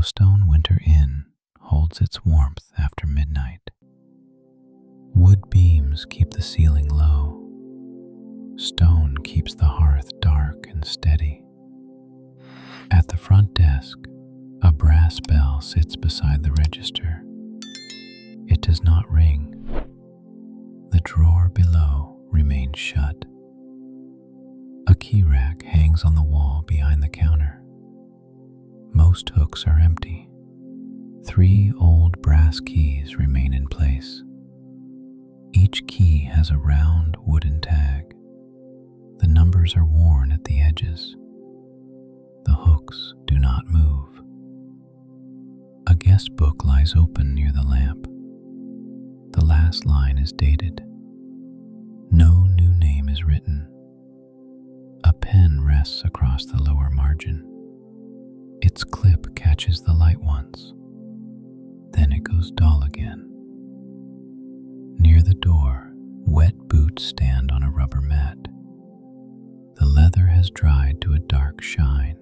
Yellowstone Winter Inn holds its warmth after midnight. Wood beams keep the ceiling low. Stone keeps the hearth dark and steady. At the front desk, a brass bell sits beside the register. It does not ring. The drawer below remains shut. A key rack hangs on the wall behind the counter. Most hooks are empty. 3 old brass keys remain in place. Each key has a round wooden tag. The numbers are worn at the edges. The hooks do not move. A guest book lies open near the lamp. The last line is dated. No new name is written. A pen rests across the lower margin. Its clip catches the light once. Then it goes dull again. Near the door, wet boots stand on a rubber mat. The leather has dried to a dark shine.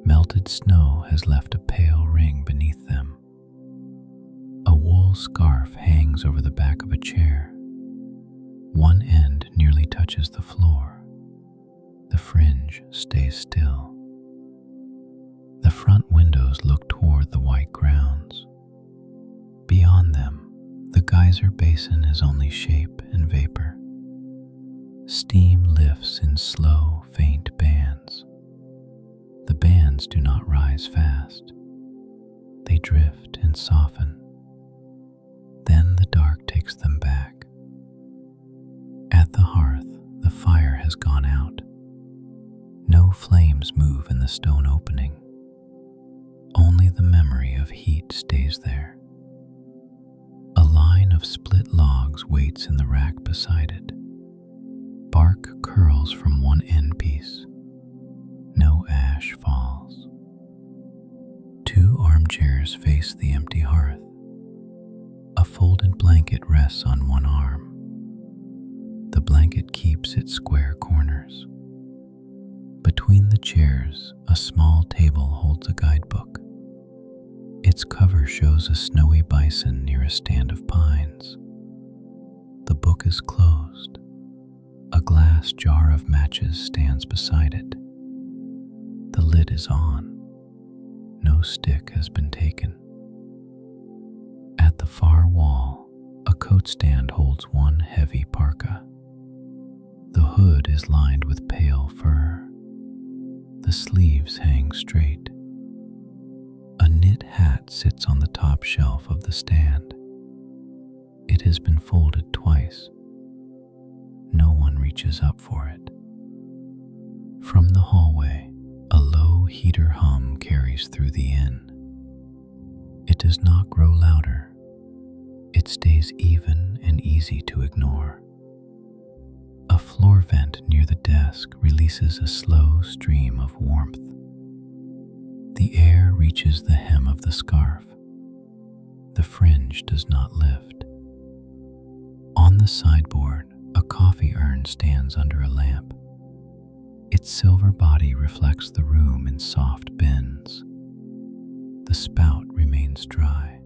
Melted snow has left a pale ring beneath them. A wool scarf hangs over the back of a chair. One end nearly touches the floor. The fringe stays still. The front windows look toward the white grounds. Beyond them, the geyser basin is only shape and vapor. Steam lifts in slow, faint bands. The bands do not rise fast. They drift and soften. Then the dark takes them back. At the hearth, the fire has gone out. No flames move in the stone opening. Only the memory of heat stays there. A line of split logs waits in the rack beside it. Bark curls from one end piece. No ash falls. 2 armchairs face the empty hearth. A folded blanket rests on one arm. The blanket keeps its square corners. Between the chairs, a small table holds a guidebook. Its cover shows a snowy bison near a stand of pines. The book is closed. A glass jar of matches stands beside it. The lid is on. No stick has been taken. At the far wall, a coat stand holds one heavy parka. The hood is lined with pale fur. The sleeves hang straight. A knit hat sits on the top shelf of the stand. It has been folded twice. No one reaches up for it. From the hallway, a low heater hum carries through the inn. It does not grow louder. It stays even and easy to ignore. A floor vent near the desk releases a slow stream of warmth. The air reaches the hem of the scarf. The fringe does not lift. On the sideboard, a coffee urn stands under a lamp. Its silver body reflects the room in soft bends. The spout remains dry.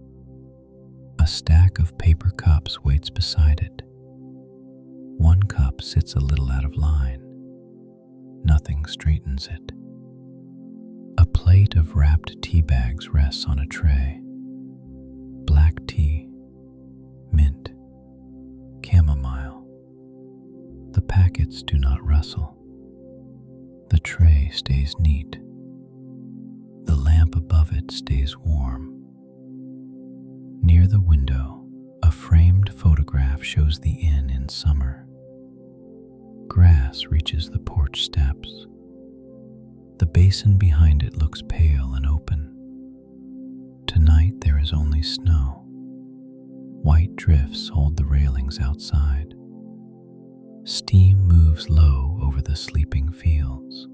A stack of paper cups waits beside it. One cup sits a little out of line. Nothing straightens it. A plate of wrapped tea bags rests on a tray. Black tea, mint, chamomile. The packets do not rustle. The tray stays neat. The lamp above it stays warm. Near the window, a framed photograph shows the inn in summer. Grass reaches the porch steps. The basin behind it looks pale and open. Tonight there is only snow. White drifts hold the railings outside. Steam moves low over the sleeping fields.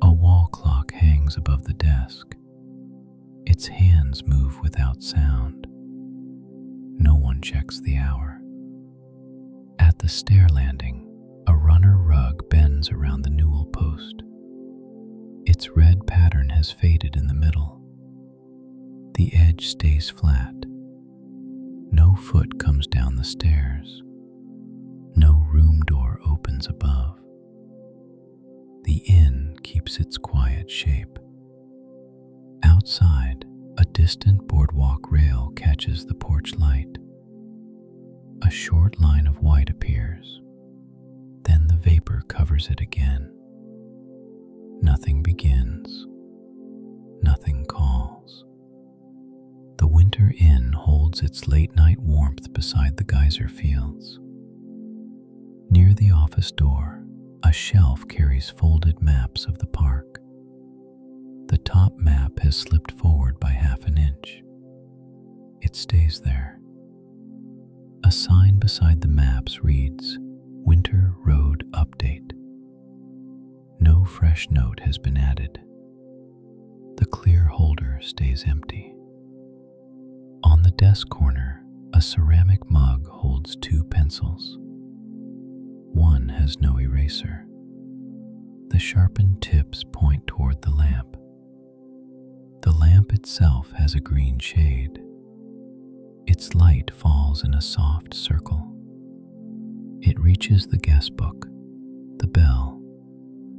A wall clock hangs above the desk. Its hands move without sound. No one checks the hour. At the stair landing, a runner rug bends around the newel post. Its red pattern has faded in the middle. The edge stays flat. No foot comes down the stairs. No room door opens above. The inn keeps its quiet shape. Outside, a distant boardwalk rail catches the porch light. A short line of white appears. Then the vapor covers it again. Nothing begins. Nothing calls. The Winter Inn holds its late-night warmth beside the geyser fields. Near the office door, a shelf carries folded maps of the park. The top map has slipped forward by half an inch. It stays there. A sign beside the maps reads, "Winter Road Update." No fresh note has been added. The clear holder stays empty. On the desk corner, a ceramic mug holds 2 pencils. One has no eraser. The sharpened tips point toward the lamp. The lamp itself has a green shade. Its light falls in a soft circle. It reaches the guest book, the bell,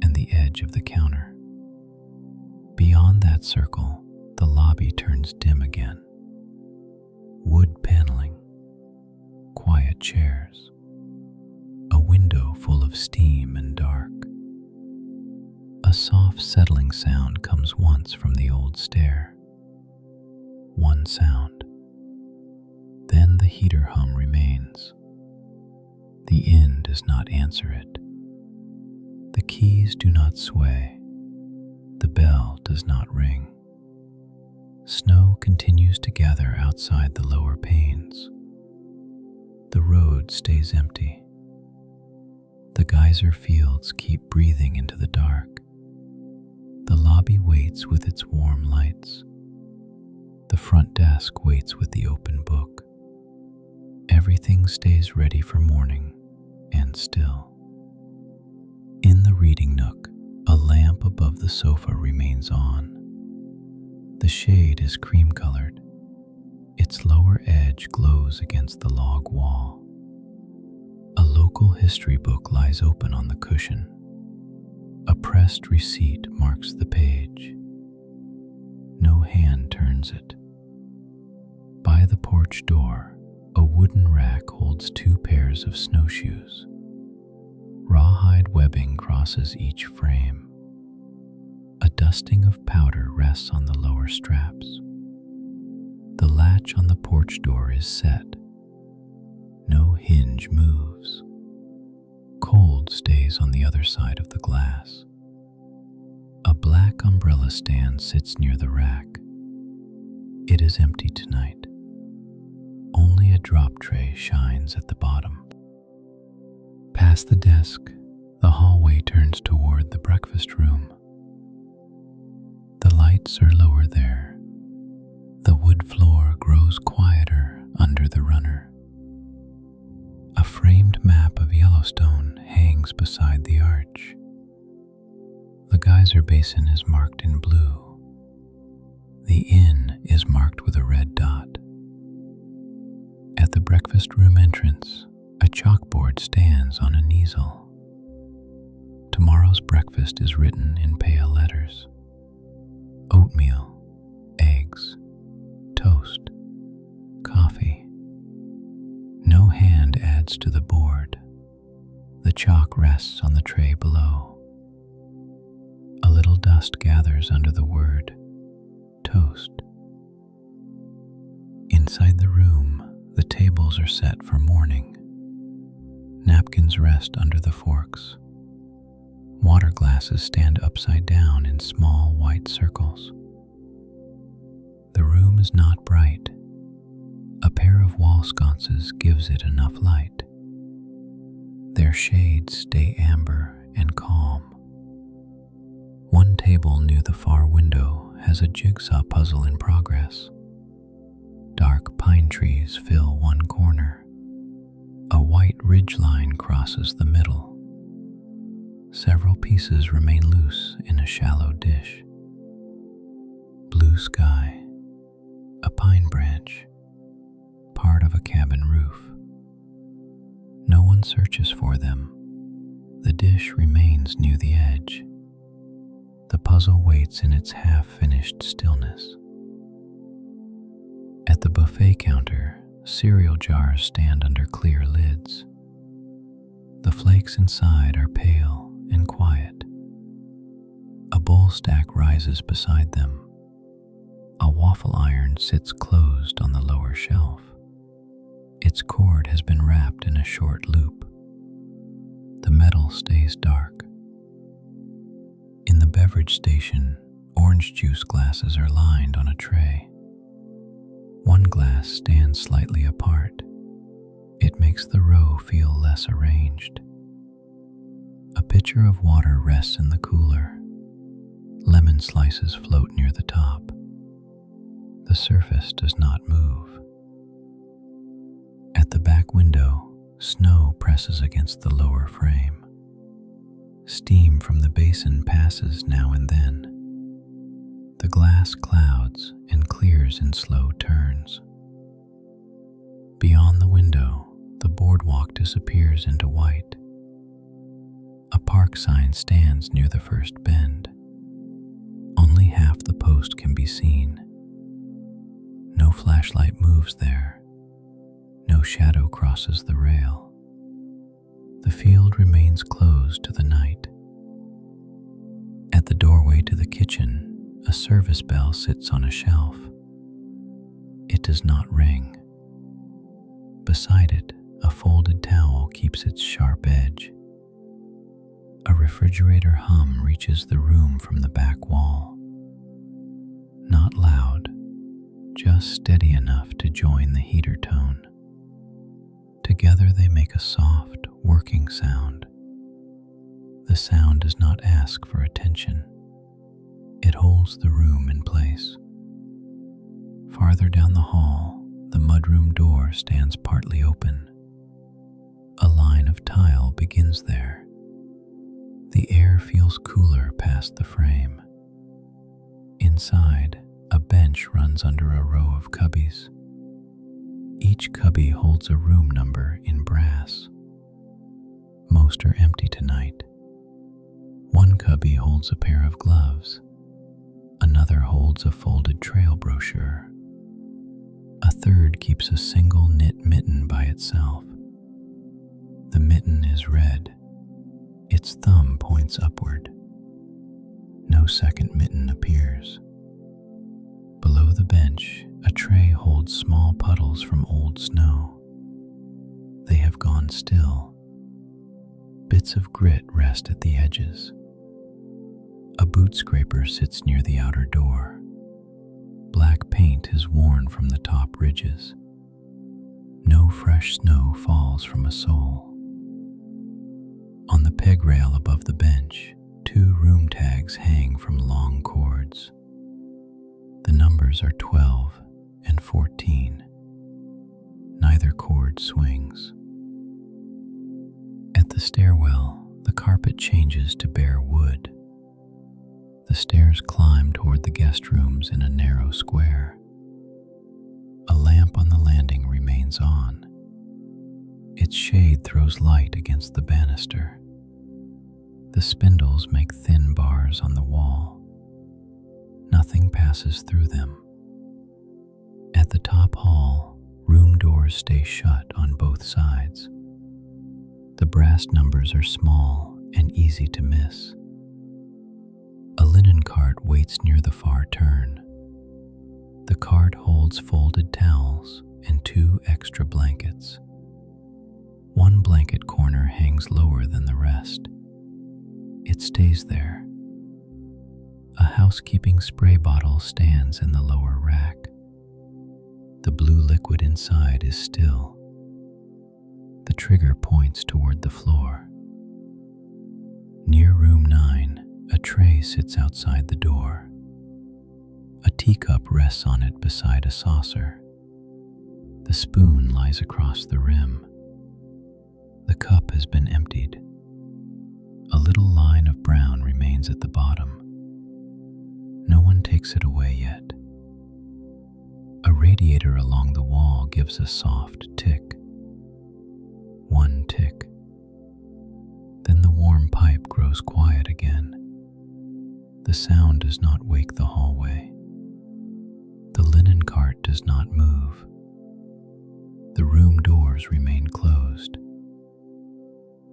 and the edge of the counter. Beyond that circle, the lobby turns dim again. Wood paneling, quiet chairs, a window full of steam and dark. A soft settling sound comes once from the old stair. One sound. Then the heater hum remains. The inn does not answer it. The keys do not sway. The bell does not ring. Snow continues to gather outside the lower panes. The road stays empty. The geyser fields keep breathing into the dark. The lobby waits with its warm lights. The front desk waits with the open book. Everything stays ready for morning and still. In the reading nook, a lamp above the sofa remains on. The shade is cream-colored. Its lower edge glows against the log wall. A local history book lies open on the cushion. A pressed receipt marks the page. No hand turns it. By the porch door, a wooden rack holds 2 pairs of snowshoes. Rawhide webbing crosses each frame. A dusting of powder rests on the lower straps. The latch on the porch door is set. No hinge moves. Cold stays on the other side of the glass. A black umbrella stand sits near the rack. It is empty tonight. Only a drop tray shines at the bottom. Past the desk, the hallway turns toward the breakfast room. The lights are lower there. The wood floor grows quieter under the runner. A framed map of Yellowstone hangs beside the arch. The geyser basin is marked in blue. The inn is marked with a red dot. At the breakfast room entrance, a chalkboard stands on an easel. Tomorrow's breakfast is written in pale letters. Oatmeal, eggs, toast, coffee. No hand adds to the board. The chalk rests on the tray below. A little dust gathers under the word toast. Inside the room, the tables are set for morning. Napkins rest under the forks. Water glasses stand upside down in small white circles. The room is not bright. A pair of wall sconces gives it enough light. Their shades stay amber and calm. One table near the far window has a jigsaw puzzle in progress. Dark pine trees fill one corner. A white ridgeline crosses the middle. Several pieces remain loose in a shallow dish. Blue sky, a pine branch, part of a cabin roof. No one searches for them. The dish remains near the edge. The puzzle waits in its half-finished stillness. At the buffet counter, cereal jars stand under clear lids. The flakes inside are pale and quiet. A bowl stack rises beside them. A waffle iron sits closed on the lower shelf. Its cord has been wrapped in a short loop. The metal stays dark. In the beverage station, orange juice glasses are lined on a tray. One glass stands slightly apart. It makes the row feel less arranged. A pitcher of water rests in the cooler. Lemon slices float near the top. The surface does not move. At the back window, snow presses against the lower frame. Steam from the basin passes now and then. The glass clouds and clears in slow turns. Beyond the window, the boardwalk disappears into white. A park sign stands near the first bend. Only half the post can be seen. No flashlight moves there. No shadow crosses the rail. The field remains closed to the night. At the doorway to the kitchen, a service bell sits on a shelf. It does not ring. Beside it, a folded towel keeps its sharp edge. A refrigerator hum reaches the room from the back wall. Not loud, just steady enough to join the heater tone. Together they make a soft, working sound. The sound does not ask for attention. It holds the room in place. Farther down the hall, the mudroom door stands partly open. A line of tile begins there. The air feels cooler past the frame. Inside, a bench runs under a row of cubbies. Each cubby holds a room number in brass. Most are empty tonight. One cubby holds a pair of gloves. Another holds a folded trail brochure. A third keeps a single knit mitten by itself. The mitten is red. Its thumb points upward. No second mitten appears. Below the bench, a tray holds small puddles from old snow. They have gone still. Bits of grit rest at the edges. A boot scraper sits near the outer door. Black paint is worn from the top ridges. No fresh snow falls from a sole. On the peg rail above the bench, 2 room tags hang from long cords. The numbers are 12 and 14. Neither cord swings. At the stairwell, the carpet changes to bare wood. The stairs climb toward the guest rooms in a narrow square. A lamp on the landing remains on. Its shade throws light against the banister. The spindles make thin bars on the wall. Nothing passes through them. At the top hall, room doors stay shut on both sides. The brass numbers are small and easy to miss. A linen cart waits near the far turn. The cart holds folded towels and 2 extra blankets. One blanket corner hangs lower than the rest. It stays there. A housekeeping spray bottle stands in the lower rack. The blue liquid inside is still. The trigger points toward the floor. Near room 9, a tray sits outside the door. A teacup rests on it beside a saucer. The spoon lies across the rim. The cup has been emptied. A little line of brown remains at the bottom. No one takes it away yet. A radiator along the wall gives a soft tick. One tick. Then the warm pipe grows quiet again. The sound does not wake the hallway. The linen cart does not move. The room doors remain closed.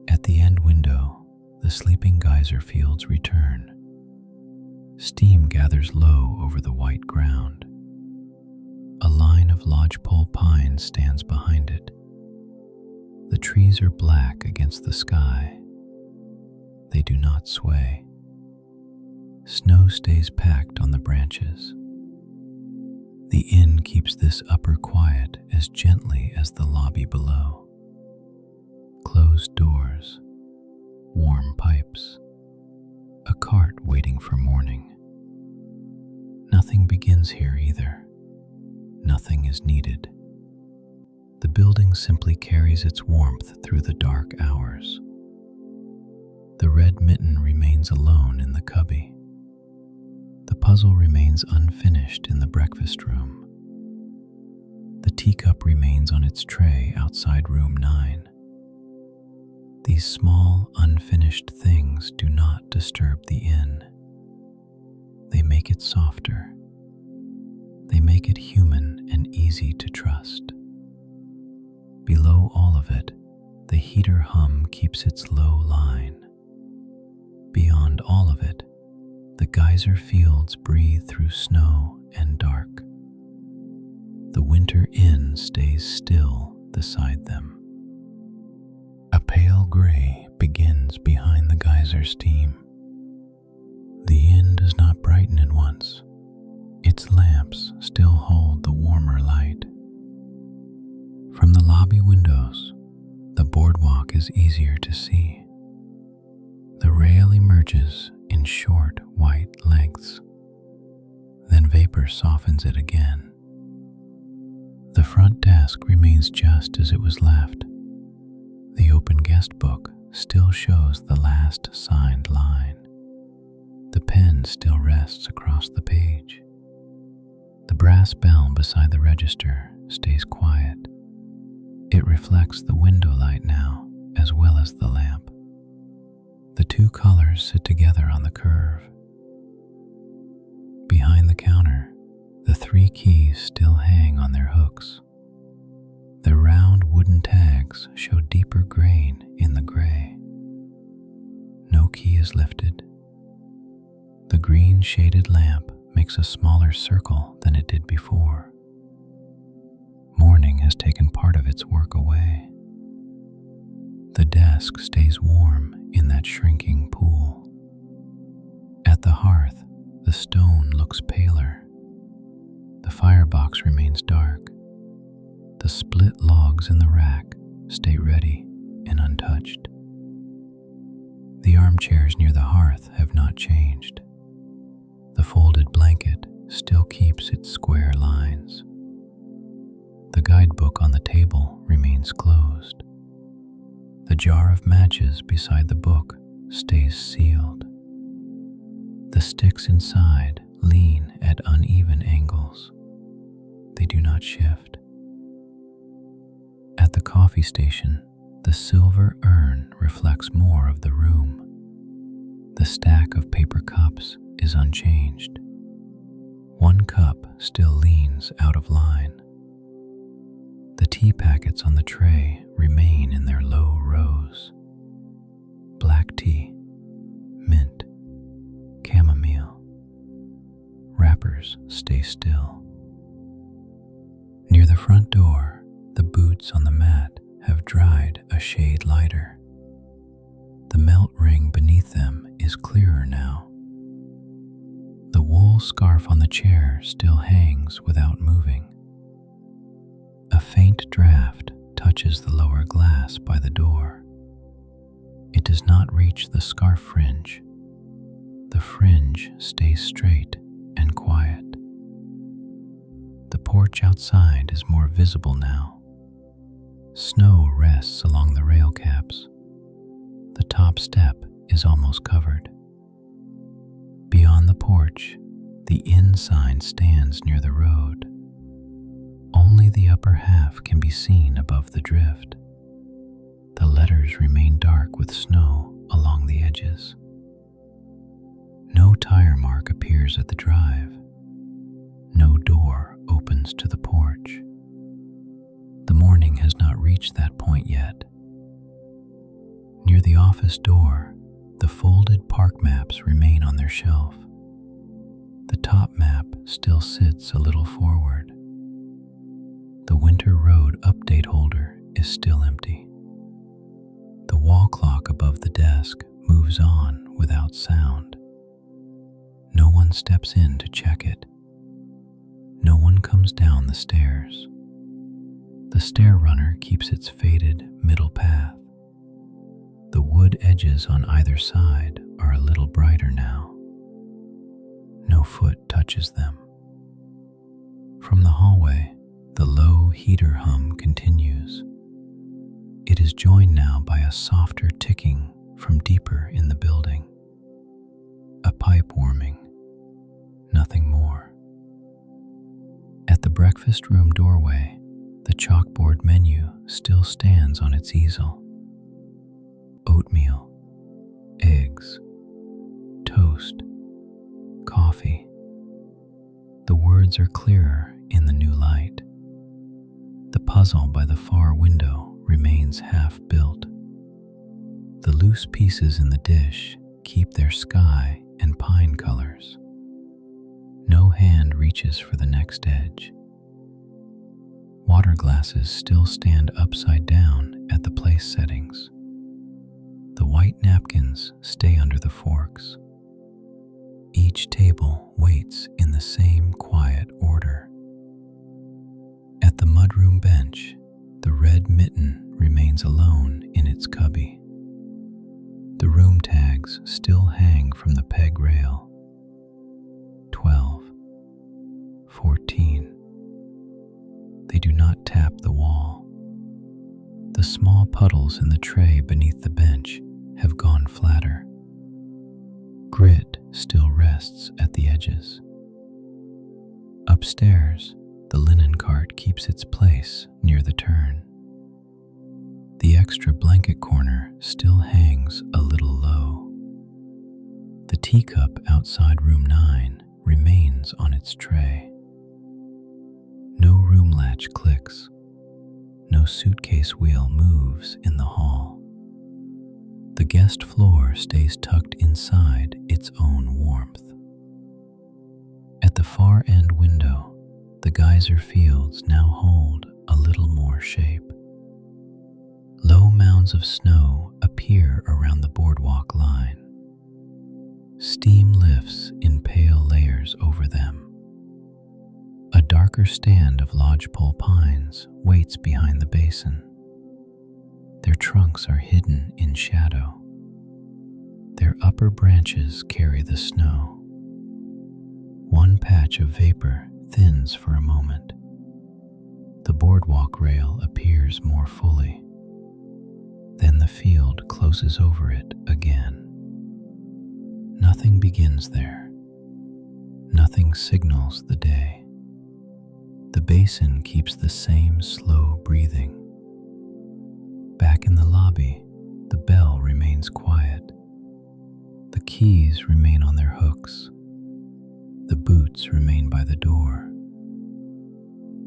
At the end window, the sleeping geyser fields return. Steam gathers low over the white ground. A line of lodgepole pines stands behind it. The trees are black against the sky. They do not sway. Snow stays packed on the branches. The inn keeps this upper quiet as gently as the lobby below. Closed doors, warm pipes, a cart waiting for morning. Nothing begins here either. Nothing is needed. The building simply carries its warmth through the dark hours. The red mitten remains alone in the cubby. The puzzle remains unfinished in the breakfast room. The teacup remains on its tray outside room 9. These small, unfinished things do not disturb the inn. They make it softer. They make it human and easy to trust. Below all of it, the heater hum keeps its low line. Beyond all of it, the geyser fields breathe through snow and dark. The winter inn stays still beside them. A pale gray begins behind the geyser steam. The inn does not brighten at once. Its lamps still hold the warmer light. From the lobby windows, the boardwalk is easier to see. The rail emerges in short white lengths. Then vapor softens it again. The front desk remains just as it was left. The open guest book still shows the last signed line. The pen still rests across the page. The brass bell beside the register stays quiet. It reflects the window light now, as well as the lamp. The two colors sit together on the curve. Behind the counter, the 3 keys still hang on their hooks. Their round wooden tags show deeper grain in the gray. No key is lifted. The green shaded lamp makes a smaller circle than it did before. Morning has taken part of its work away. The desk stays warm in that shrinking pool. At the hearth, the stone looks paler. The firebox remains dark. The split logs in the rack stay ready and untouched. The armchairs near the hearth have not changed. The folded blanket still keeps its square lines. The guidebook on the table remains closed. The jar of matches beside the book stays sealed. The sticks inside lean at uneven angles. They do not shift. At the coffee station, the silver urn reflects more of the room. The stack of paper cups is unchanged. One cup still leans out of line. The tea packets on the tray remain in their low rows. Black tea, mint, chamomile. Wrappers stay still. Near the front door, the boots on the mat have dried a shade lighter. The melt ring beneath them is clearer now. The wool scarf on the chair still hangs without moving. A faint draft touches the lower glass by the door. It does not reach the scarf fringe. The fringe stays straight and quiet. The porch outside is more visible now. Snow rests along the rail caps. The top step is almost covered. Beyond the porch, the inn sign stands near the road. Only the upper half can be seen above the drift. The letters remain dark with snow along the edges. No tire mark appears at the drive. No door opens to the porch. The morning has not reached that point yet. Near the office door, the folded park maps remain on their shelf. The top map still sits a little forward. The winter road update holder is still empty. The wall clock above the desk moves on without sound. No one steps in to check it. No one comes down the stairs. The stair runner keeps its faded middle path. The wood edges on either side are a little brighter now. No foot touches them. From the hallway, the low heater hum continues. It is joined now by a softer ticking from deeper in the building. A pipe warming, nothing more. At the breakfast room doorway, the chalkboard menu still stands on its easel. Oatmeal, eggs, toast, coffee. The words are clearer in the new light. The puzzle by the far window remains half built. The loose pieces in the dish keep their sky and pine colors. No hand reaches for the next edge. Water glasses still stand upside down at the place settings. The white napkins stay under the forks. Each table waits in the same quiet order. At the mudroom bench, the red mitten remains alone in its cubby. The room tags still hang from the peg rail. 12, 14. They do not tap the wall. The small puddles in the tray beneath the bench have gone flatter. Grit still rests at the edges. Upstairs, the linen cart keeps its place near the turn. The extra blanket corner still hangs a little low. The teacup outside room 9 remains on its tray. No room latch clicks. No suitcase wheel moves in the hall. The guest floor stays tucked inside its own warmth. At the far end window, the geyser fields now hold a little more shape. Low mounds of snow appear around the boardwalk line. Steam lifts in pale layers over them. A darker stand of lodgepole pines waits behind the basin. Their trunks are hidden in shadow. Their upper branches carry the snow. One patch of vapor thins for a moment. The boardwalk rail appears more fully. Then the field closes over it again. Nothing begins there. Nothing signals the day. The basin keeps the same slow breathing. Back in the lobby, the bell remains quiet. The keys remain on their hooks. The boots remain by the door.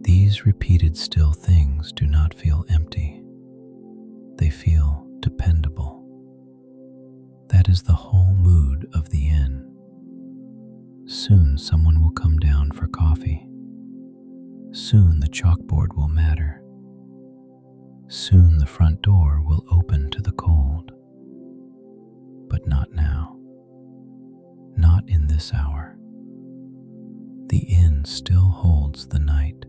These repeated still things do not feel empty. They feel dependable. That is the whole mood of the inn. Soon someone will come down for coffee. Soon the chalkboard will matter. Soon the front door will open to the cold. But not now. Not in this hour. The inn still holds the night.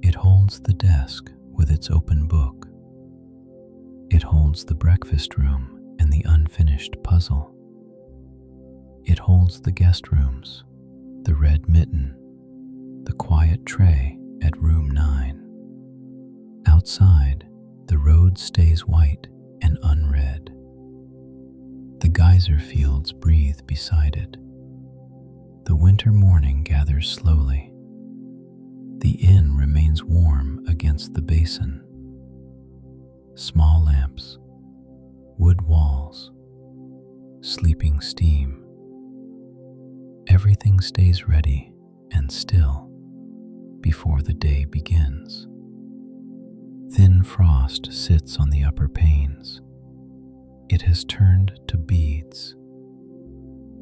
It holds the desk with its open book. It holds the breakfast room and the unfinished puzzle. It holds the guest rooms, the red mitten, the quiet tray at room 9. Outside, the road stays white and unread. geyser fields breathe beside it. The winter morning gathers slowly. The inn remains warm against the basin. Small lamps, wood walls, sleeping steam. Everything stays ready and still before the day begins. Thin frost sits on the upper panes. It has turned to beads.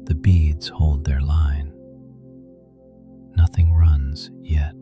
The beads hold their line. Nothing runs yet.